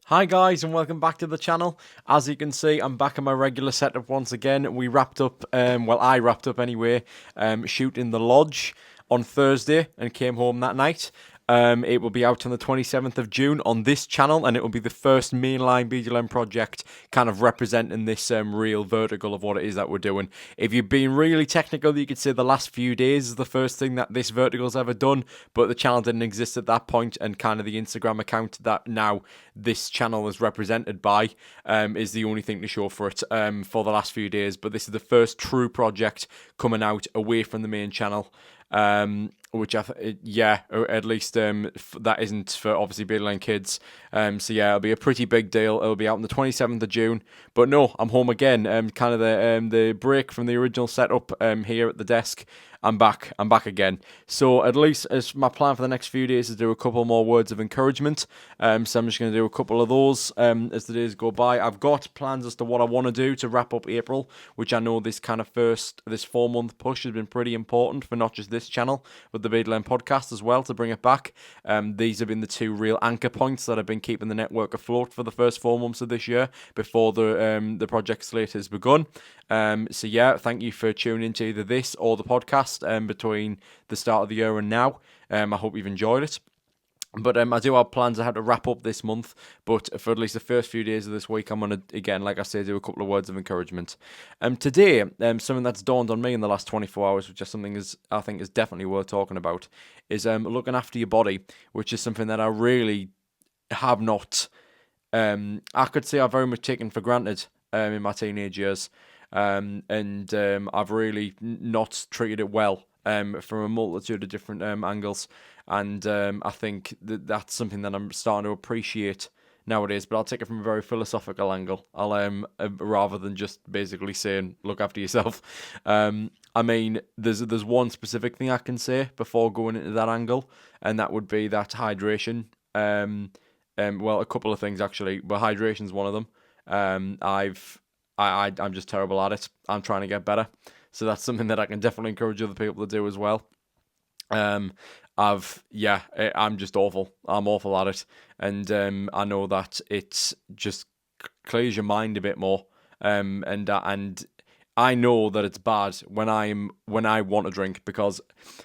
Hi guys and welcome back to the channel. As you can see, I'm back in my regular setup once again. We wrapped up, I wrapped up anyway, shooting The Lodge on Thursday and came home that night. It will be out on the 27th of June on this channel, and it will be the first mainline BDLM project kind of representing this real vertical of what it is that we're doing. If you've been really technical, you could say the last few days is the first thing that this vertical's ever done, but the channel didn't exist at that point, and kind of the Instagram account that now this channel is represented by is the only thing to show for it for the last few days. But this is the first true project coming out away from the main channel. Which at least that isn't for obviously BDLM Kids. So yeah, it'll be a pretty big deal. It'll be out on the 27th of June. But no, I'm home again. Kind of the break from the original setup here at the desk. I'm back again. So at least as my plan for the next few days is to do a couple more words of encouragement. So I'm just going to do a couple of those as the days go by. I've got plans as to what I want to do to wrap up April, which I know this 4-month push has been pretty important for not just this channel, but the BDLM podcast as well, to bring it back. These have been the two real anchor points that have been keeping the network afloat for the first 4 months of this year before the project slate has begun. So yeah, thank you for tuning into either this or the podcast between the start of the year and now. I hope you've enjoyed it. But I do have plans I had to wrap up this month, but for at least the first few days of this week, I'm going to, again, like I say, do a couple of words of encouragement. Today, something that's dawned on me in the last 24 hours, which is something I think is definitely worth talking about, is looking after your body, which is something that I really have not, I could say I've very much taken for granted in my teenage years. And I've really not treated it well from a multitude of different angles. And I think that's something that I'm starting to appreciate nowadays. But I'll take it from a very philosophical angle. I'll rather than just basically saying look after yourself. I mean, there's one specific thing I can say before going into that angle, and that would be that hydration. Well, a couple of things actually, but hydration's one of them. I'm just terrible at it. I'm trying to get better. So that's something that I can definitely encourage other people to do as well. I'm just awful. I'm awful at it. And I know that it just clears your mind a bit more. And I know that it's bad when I want a drink, because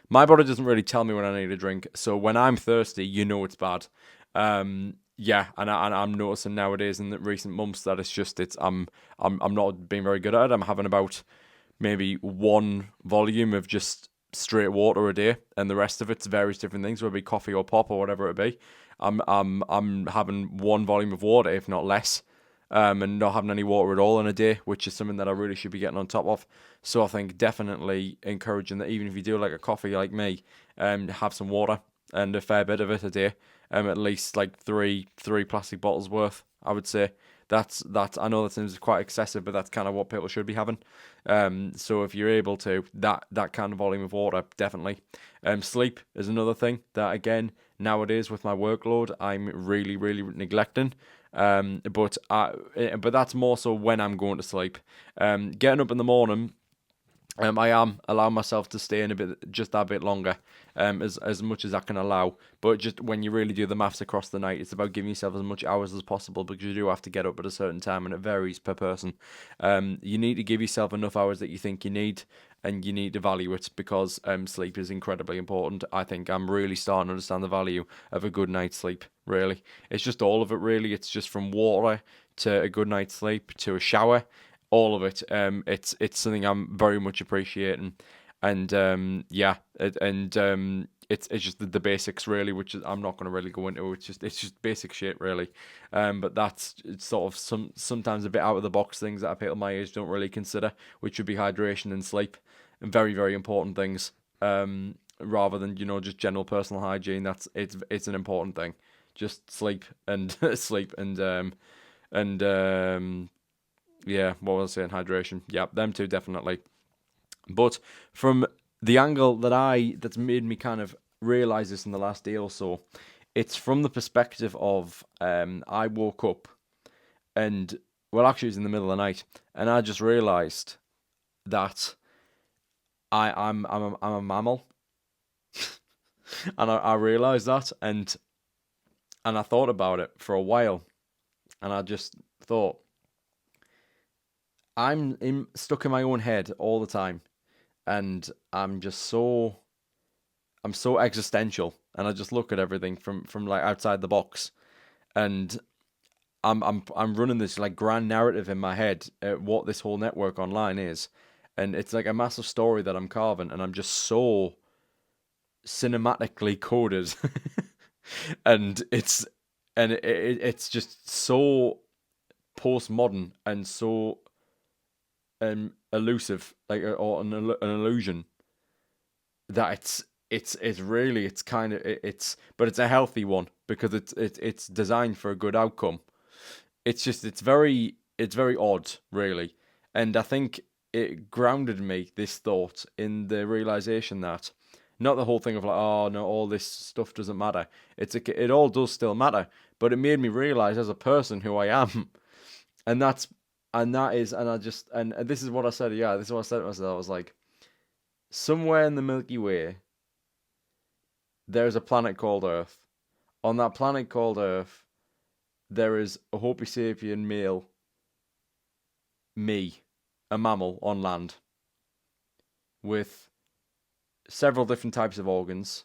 my body doesn't really tell me when I need a drink. So when I'm thirsty, you know it's bad. Yeah, and I'm noticing nowadays in the recent months that I'm not being very good at it. I'm having about maybe one volume of just straight water a day, and the rest of it's various different things, whether it be coffee or pop or whatever it be. I'm having one volume of water, if not less, and not having any water at all in a day, which is something that I really should be getting on top of. So I think definitely encouraging that even if you do like a coffee like me, have some water and a fair bit of it a day. At least like three plastic bottles worth, I would say. That's I know that seems quite excessive, but that's kind of what people should be having. So if you're able to, that kind of volume of water, definitely. Sleep is another thing that, again, nowadays with my workload, I'm really neglecting. But that's more so when I'm going to sleep. Getting up in the morning, I am allowing myself to stay in just that bit longer, as much as I can allow. But just when you really do the maths across the night, it's about giving yourself as much hours as possible, because you do have to get up at a certain time, and it varies per person. You need to give yourself enough hours that you think you need, and you need to value it, because sleep is incredibly important. I think I'm really starting to understand the value of a good night's sleep. Really, it's just all of it. Really, it's just from water to a good night's sleep to a shower, all of it. It's something I'm very much appreciating, and it's just the basics really, which is, I'm not going to really go into. It's just basic shit really, but it's sort of sometimes a bit out of the box things that people my age don't really consider, which would be hydration and sleep, and very important things. Rather than just general personal hygiene, it's an important thing. Just sleep and sleep and yeah, what was I saying? Hydration. Yeah, them two definitely. But from the angle that's made me kind of realize this in the last day or so, it's from the perspective of I woke up and, well, actually it was in the middle of the night, and I just realized that I'm a mammal, and I realized that, and I thought about it for a while, And I just thought, stuck in my own head all the time, and I'm so existential, and I just look at everything from like outside the box, and I'm running this like grand narrative in my head at what this whole network online is, and it's like a massive story that I'm carving, and I'm just so cinematically coded, and it's just so postmodern and so elusive, like or an illusion that it's really it's kind of it's but it's a healthy one because it's designed for a good outcome. It's just it's very odd, really, and I think it grounded me, this thought, in the realization that not the whole thing of like, oh no, all this stuff doesn't matter. It all does still matter, but it made me realize as a person who I am, and that is, and I just and this is what I said. Yeah, this is what I said to myself. I was like, somewhere in the Milky Way, there's a planet called Earth. On that planet called Earth, there is a Homo sapien male, me, a mammal on land, with several different types of organs,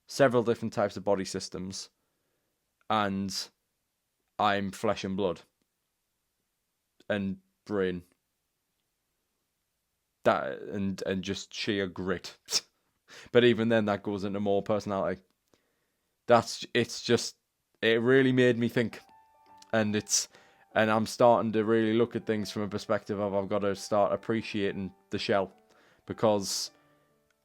several different types of body systems, and I'm flesh and blood and brain. That and just sheer grit. But even then, that goes into more personality. It really made me think, and I'm starting to really look at things from a perspective of I've got to start appreciating the shell, because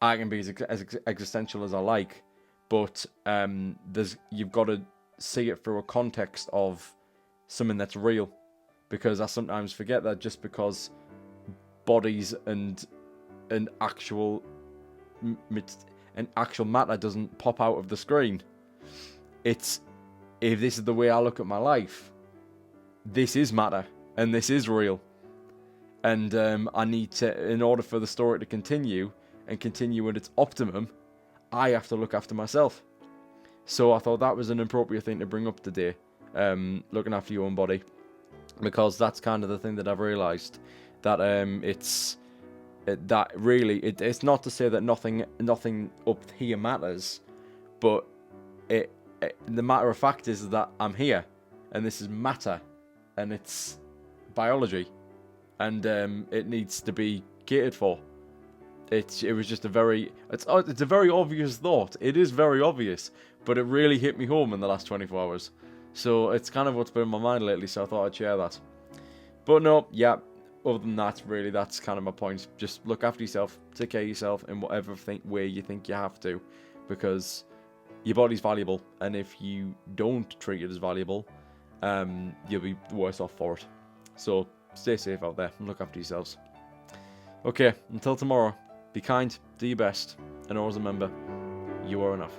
I can be as existential as I like, but you've got to see it through a context of something that's real, because I sometimes forget that just because bodies and actual matter doesn't pop out of the screen, if this is the way I look at my life, this is matter and this is real, and I need to, in order for the story to continue and continue at its optimum, I have to look after myself. So I thought that was an appropriate thing to bring up today, looking after your own body, because that's kind of the thing that I've realised, that it's not to say that nothing up here matters, but the matter of fact is that I'm here, and this is matter, and it's biology, and it needs to be catered for. It was just it's a very obvious thought. It is very obvious, but it really hit me home in the last 24 hours. So it's kind of what's been in my mind lately, so I thought I'd share that. But no, yeah, other than that, really, that's kind of my point. Just look after yourself, take care of yourself in whatever way you think you have to, because your body's valuable, and if you don't treat it as valuable, you'll be worse off for it. So stay safe out there and look after yourselves. Okay, until tomorrow, be kind, do your best, and always remember, you are enough.